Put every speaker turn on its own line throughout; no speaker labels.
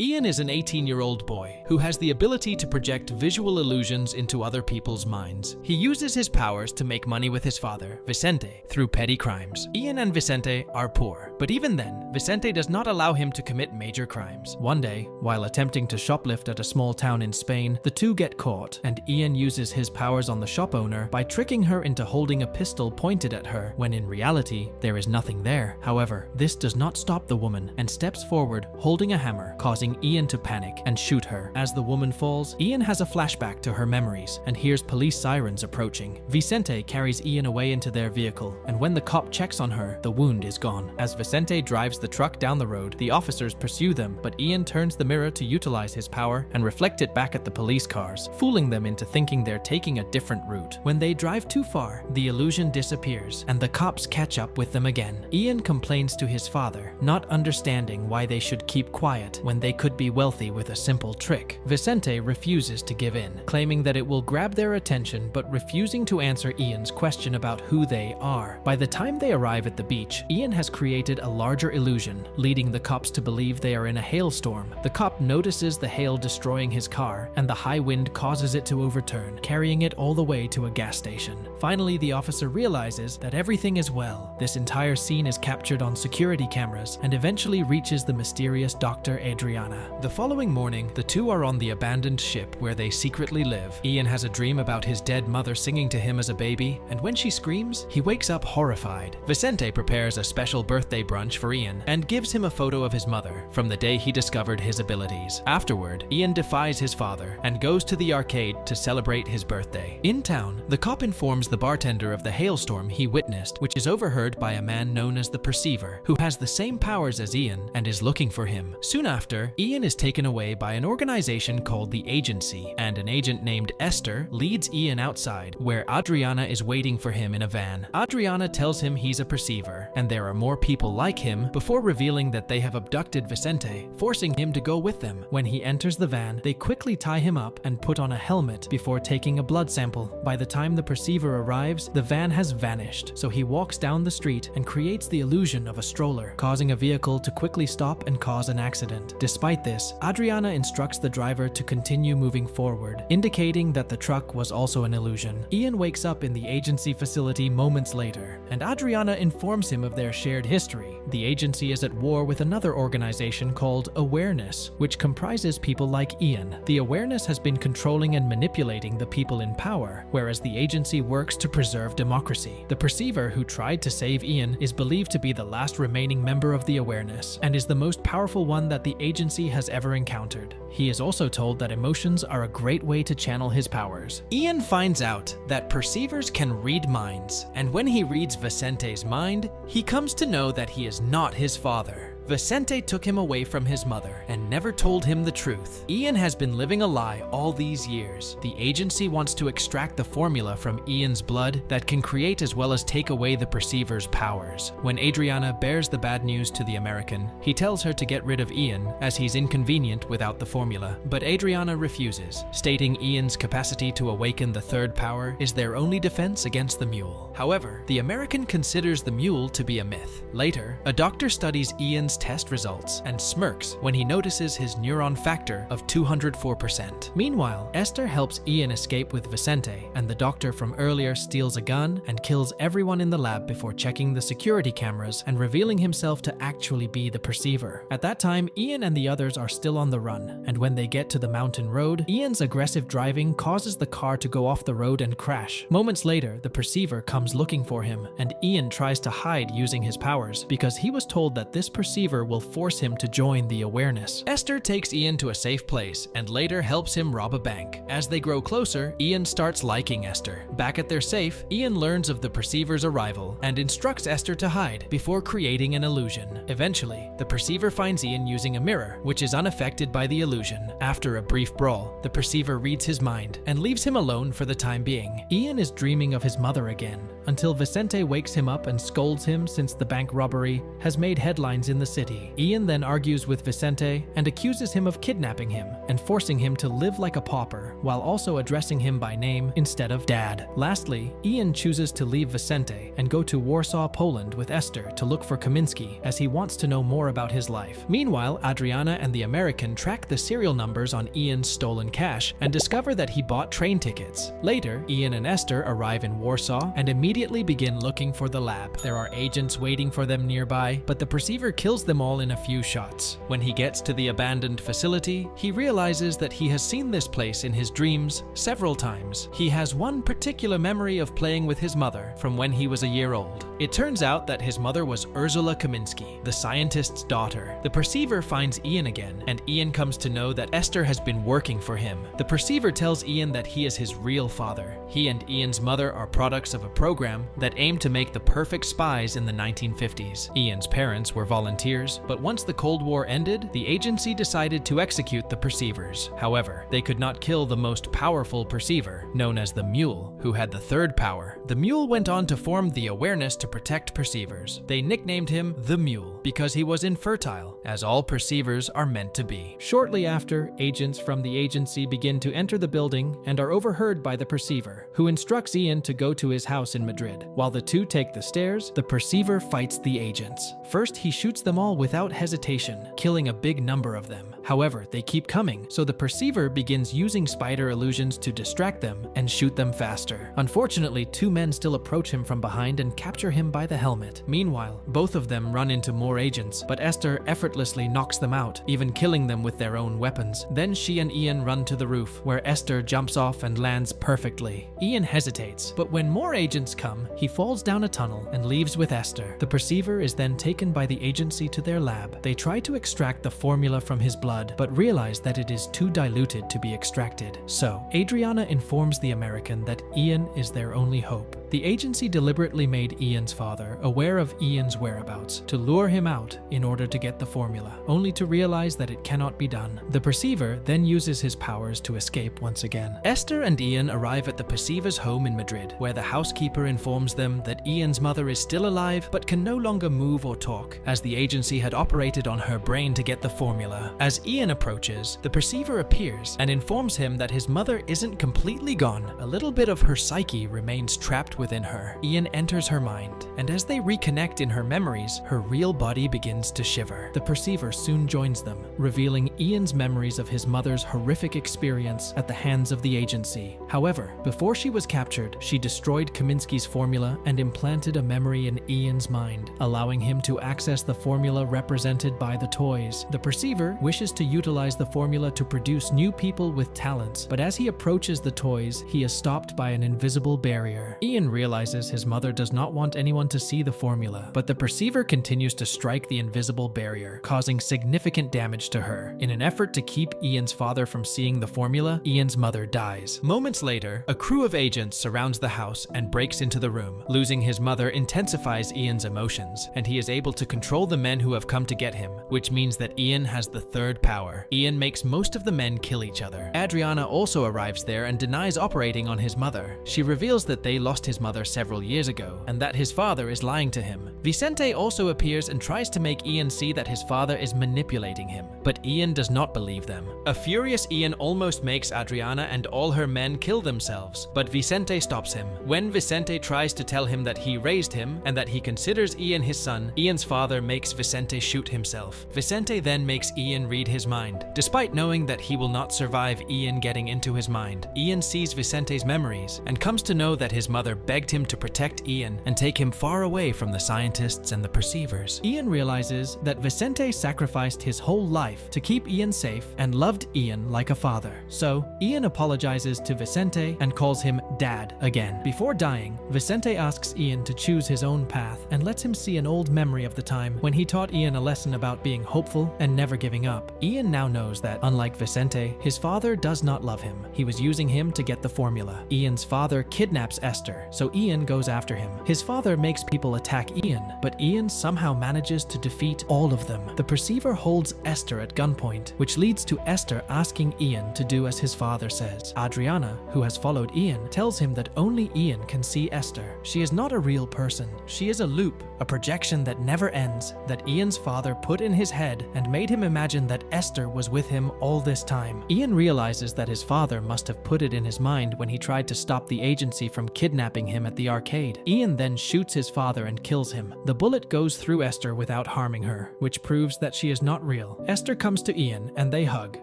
Ian is an 18-year-old boy who has the ability to project visual illusions into other people's minds. He uses his powers to make money with his father, Vicente, through petty crimes. Ian and Vicente are poor, but even then, Vicente does not allow him to commit major crimes. One day, while attempting to shoplift at a small town in Spain, the two get caught, and Ian uses his powers on the shop owner by tricking her into holding a pistol pointed at her, when in reality, there is nothing there. However, this does not stop the woman, and steps forward, holding a hammer, causing Ian to panic and shoot her. As the woman falls, Ian has a flashback to her memories and hears police sirens approaching. Vicente carries Ian away into their vehicle, and when the cop checks on her, the wound is gone. As Vicente drives the truck down the road, the officers pursue them, but Ian turns the mirror to utilize his power and reflect it back at the police cars, fooling them into thinking they're taking a different route. When they drive too far, the illusion disappears, and the cops catch up with them again. Ian complains to his father, not understanding why they should keep quiet when they could be wealthy with a simple trick. Vicente refuses to give in, claiming that it will grab their attention, but refusing to answer Ian's question about who they are. By the time they arrive at the beach, Ian has created a larger illusion, leading the cops to believe they are in a hailstorm. The cop notices the hail destroying his car, and the high wind causes it to overturn, carrying it all the way to a gas station. Finally, the officer realizes that everything is well. This entire scene is captured on security cameras and eventually reaches the mysterious Dr. Adriana. The following morning, the two are on the abandoned ship where they secretly live. Ian has a dream about his dead mother singing to him as a baby, and when she screams, he wakes up horrified. Vicente prepares a special birthday brunch for Ian and gives him a photo of his mother from the day he discovered his abilities. Afterward, Ian defies his father and goes to the arcade to celebrate his birthday. In town, the cop informs the bartender of the hailstorm he witnessed, which is overheard by a man known as the Perceiver, who has the same powers as Ian and is looking for him. Soon after, Ian is taken away by an organization called the Agency, and an agent named Esther leads Ian outside, where Adriana is waiting for him in a van. Adriana tells him he's a perceiver, and there are more people like him, before revealing that they have abducted Vicente, forcing him to go with them. When he enters the van, they quickly tie him up and put on a helmet before taking a blood sample. By the time the perceiver arrives, the van has vanished, so he walks down the street and creates the illusion of a stroller, causing a vehicle to quickly stop and cause an accident. Despite this, Adriana instructs the driver to continue moving forward, indicating that the truck was also an illusion. Ian wakes up in the agency facility moments later, and Adriana informs him of their shared history. The agency is at war with another organization called Awareness, which comprises people like Ian. The Awareness has been controlling and manipulating the people in power, whereas the agency works to preserve democracy. The Perceiver, who tried to save Ian, is believed to be the last remaining member of the Awareness, and is the most powerful one that the agency has ever encountered. He is also told that emotions are a great way to channel his powers. Ian finds out that perceivers can read minds, and when he reads Vicente's mind, he comes to know that he is not his father. Vicente took him away from his mother and never told him the truth. Ian has been living a lie all these years. The agency wants to extract the formula from Ian's blood that can create as well as take away the perceiver's powers. When Adriana bears the bad news to the American, he tells her to get rid of Ian as he's inconvenient without the formula. But Adriana refuses, stating Ian's capacity to awaken the third power is their only defense against the mule. However, the American considers the mule to be a myth. Later, a doctor studies Ian's test results and smirks when he notices his neuron factor of 204%. Meanwhile, Esther helps Ian escape with Vicente, and the doctor from earlier steals a gun and kills everyone in the lab before checking the security cameras and revealing himself to actually be the Perceiver. At that time, Ian and the others are still on the run, and when they get to the mountain road, Ian's aggressive driving causes the car to go off the road and crash. Moments later, the Perceiver comes looking for him, and Ian tries to hide using his powers because he was told that this Perceiver will force him to join the Awareness. Esther takes Ian to a safe place and later helps him rob a bank. As they grow closer, Ian starts liking Esther. Back at their safe, Ian learns of the Perceiver's arrival and instructs Esther to hide before creating an illusion. Eventually, the Perceiver finds Ian using a mirror, which is unaffected by the illusion. After a brief brawl, the Perceiver reads his mind and leaves him alone for the time being. Ian is dreaming of his mother again, until Vicente wakes him up and scolds him since the bank robbery has made headlines in the city. Ian then argues with Vicente and accuses him of kidnapping him and forcing him to live like a pauper, while also addressing him by name instead of Dad. Lastly, Ian chooses to leave Vicente and go to Warsaw, Poland with Esther to look for Kamiński, as he wants to know more about his life. Meanwhile, Adriana and the American track the serial numbers on Ian's stolen cash and discover that he bought train tickets. Later, Ian and Esther arrive in Warsaw and immediately begin looking for the lab. There are agents waiting for them nearby, but the perceiver kills them all in a few shots. When he gets to the abandoned facility, he realizes that he has seen this place in his dreams several times. He has one particular memory of playing with his mother from when he was a year old. It turns out that his mother was Ursula Kamiński, the scientist's daughter. The perceiver finds Ian again, and Ian comes to know that Esther has been working for him. The perceiver tells Ian that he is his real father. He and Ian's mother are products of a program that aimed to make the perfect spies in the 1950s. Ian's parents were volunteers, but once the Cold War ended, the agency decided to execute the perceivers. However, they could not kill the most powerful perceiver, known as the Mule, who had the third power. The Mule went on to form the Awareness to protect perceivers. They nicknamed him the Mule because he was infertile, as all perceivers are meant to be. Shortly after, agents from the agency begin to enter the building and are overheard by the perceiver, who instructs Ian to go to his house in Madrid. While the two take the stairs, the perceiver fights the agents. First, he shoots them all without hesitation, killing a big number of them. However, they keep coming, so the perceiver begins using spider illusions to distract them and shoot them faster. Unfortunately, two men still approach him from behind and capture him by the helmet. Meanwhile, both of them run into more agents, but Esther effortlessly knocks them out, even killing them with their own weapons. Then she and Ian run to the roof, where Esther jumps off and lands perfectly. Ian hesitates, but when more agents come, he falls down a tunnel and leaves with Esther. The perceiver is then taken by the agency to their lab. They try to extract the formula from his blood, but realize that it is too diluted to be extracted. So, Adriana informs the American that Ian is their only hope. The agency deliberately made Ian's father aware of Ian's whereabouts to lure him out in order to get the formula, only to realize that it cannot be done. The perceiver then uses his powers to escape once again. Esther and Ian arrive at the perceiver's home in Madrid, where the housekeeper informs them that Ian's mother is still alive but can no longer move or talk, as the agency had operated on her brain to get the formula. As Ian approaches, the perceiver appears and informs him that his mother isn't completely gone. A little bit of her psyche remains trapped within her. Ian enters her mind, and as they reconnect in her memories, her real body begins to shiver. The perceiver soon joins them, revealing Ian's memories of his mother's horrific experience at the hands of the agency. However, before she was captured, she destroyed Kamiński's formula and implanted a memory in Ian's mind, allowing him to access the formula represented by the toys. The perceiver wishes to utilize the formula to produce new people with talents, but as he approaches the toys, he is stopped by an invisible barrier. Ian realizes his mother does not want anyone to see the formula, but the perceiver continues to strike the invisible barrier, causing significant damage to her. In an effort to keep Ian's father from seeing the formula, Ian's mother dies. Moments later, a crew of agents surrounds the house and breaks into the room. Losing his mother intensifies Ian's emotions, and he is able to control the men who have come to get him, which means that Ian has the third power. Ian makes most of the men kill each other. Adriana also arrives there and denies operating on his mother. She reveals that they lost his mother several years ago, and that his father is lying to him. Vicente also appears and tries to make Ian see that his father is manipulating him, but Ian does not believe them. A furious Ian almost makes Adriana and all her men kill themselves, but Vicente stops him. When Vicente tries to tell him that he raised him and that he considers Ian his son, Ian's father makes Vicente shoot himself. Vicente then makes Ian read his mind. Despite knowing that he will not survive Ian getting into his mind, Ian sees Vicente's memories and comes to know that his mother begged him to protect Ian and take him far away from the scientists and the perceivers. Ian realizes that Vicente sacrificed his whole life to keep Ian safe and loved Ian like a father. So, Ian apologizes to Vicente and calls him Dad again. Before dying, Vicente asks Ian to choose his own path and lets him see an old memory of the time when he taught Ian a lesson about being hopeful and never giving up. Ian now knows that, unlike Vicente, his father does not love him. He was using him to get the formula. Ian's father kidnaps Esther so Ian goes after him. His father makes people attack Ian, but Ian somehow manages to defeat all of them. The perceiver holds Esther at gunpoint, which leads to Esther asking Ian to do as his father says. Adriana, who has followed Ian, tells him that only Ian can see Esther. She is not a real person. She is a loop, a projection that never ends, that Ian's father put in his head and made him imagine that Esther was with him all this time. Ian realizes that his father must have put it in his mind when he tried to stop the agency from kidnapping him at the arcade. Ian then shoots his father and kills him. The bullet goes through Esther without harming her, which proves that she is not real. Esther comes to Ian and they hug.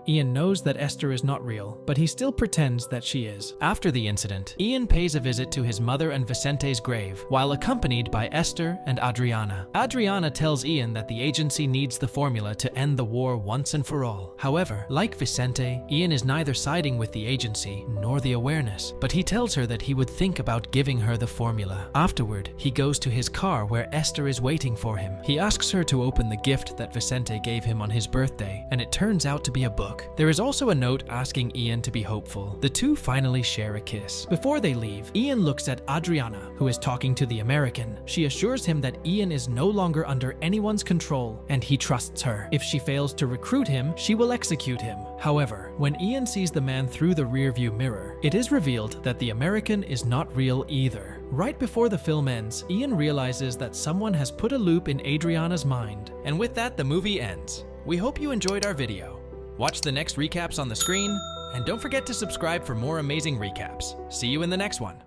Ian knows that Esther is not real, but he still pretends that she is. After the incident, Ian pays a visit to his mother and Vicente's grave, while accompanied by Esther and Adriana. Adriana tells Ian that the agency needs the formula to end the war once and for all. However, like Vicente, Ian is neither siding with the agency nor the awareness, but he tells her that he would think about giving her the formula. Afterward, he goes to his car where Esther is waiting for him. He asks her to open the gift that Vicente gave him on his birthday, and it turns out to be a book. There is also a note asking Ian to be hopeful. The two finally share a kiss. Before they leave, Ian looks at Adriana, who is talking to the American. She assures him that Ian is no longer under anyone's control, and he trusts her. If she fails to recruit him, she will execute him. However, when Ian sees the man through the rearview mirror, it is revealed that the American is not real either. Right before the film ends, Ian realizes that someone has put a loop in Adriana's mind. And with that, the movie ends. We hope you enjoyed our video. Watch the next recaps on the screen, and don't forget to subscribe for more amazing recaps. See you in the next one.